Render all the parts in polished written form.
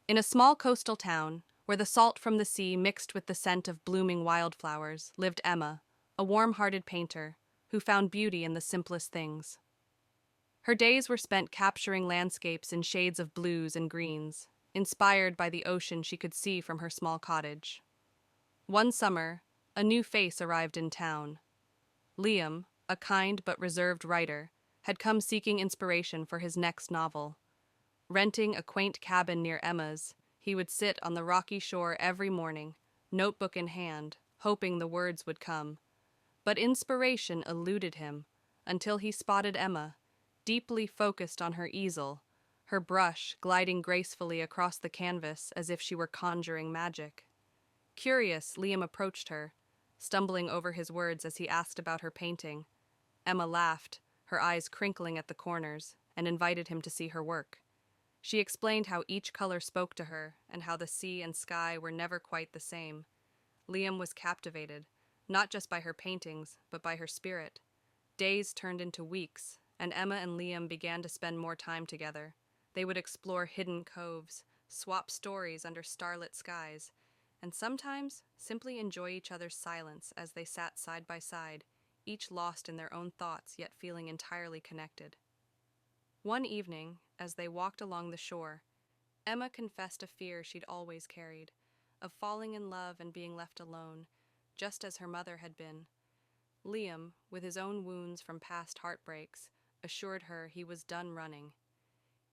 In a small coastal town, where the salt from the sea mixed with the scent of blooming wildflowers, lived Emma, a warm-hearted painter who found beauty in the simplest things. Her days were spent capturing landscapes in shades of blues and greens, inspired by the ocean she could see from her small cottage. One summer, a new face arrived in town. Liam, a kind but reserved writer, had come seeking inspiration for his next novel. Renting a quaint cabin near Emma's, he would sit on the rocky shore every morning, notebook in hand, hoping the words would come. But inspiration eluded him until he spotted Emma, deeply focused on her easel, her brush gliding gracefully across the canvas as if she were conjuring magic. Curious, Liam approached her, stumbling over his words as he asked about her painting. Emma laughed, her eyes crinkling at the corners, and invited him to see her work. She explained how each color spoke to her and how the sea and sky were never quite the same. Liam was captivated, not just by her paintings, but by her spirit. Days turned into weeks, and Emma and Liam began to spend more time together. They would explore hidden coves, swap stories under starlit skies, and sometimes simply enjoy each other's silence as they sat side by side, each lost in their own thoughts yet feeling entirely connected. One evening, as they walked along the shore, Emma confessed a fear she'd always carried, of falling in love and being left alone, just as her mother had been. Liam, with his own wounds from past heartbreaks, assured her he was done running.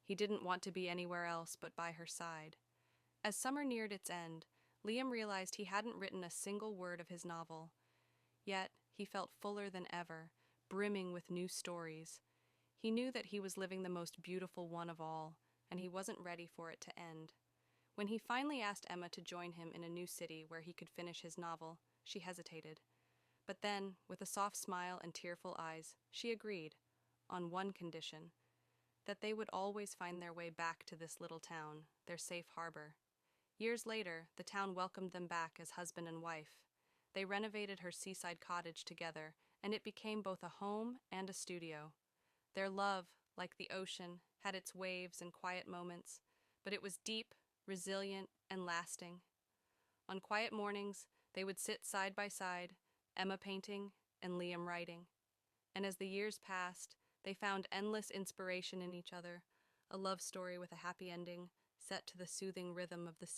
He didn't want to be anywhere else but by her side. As summer neared its end, Liam realized he hadn't written a single word of his novel. Yet he felt fuller than ever, brimming with new stories. He knew that he was living the most beautiful one of all, and he wasn't ready for it to end. When he finally asked Emma to join him in a new city where he could finish his novel, she hesitated. But then, with a soft smile and tearful eyes, she agreed, on one condition, that they would always find their way back to this little town, their safe harbor. Years later, the town welcomed them back as husband and wife. They renovated her seaside cottage together, and it became both a home and a studio. Their love, like the ocean, had its waves and quiet moments, but it was deep, resilient, and lasting. On quiet mornings, they would sit side by side, Emma painting and Liam writing. And as the years passed, they found endless inspiration in each other, a love story with a happy ending, set to the soothing rhythm of the sea.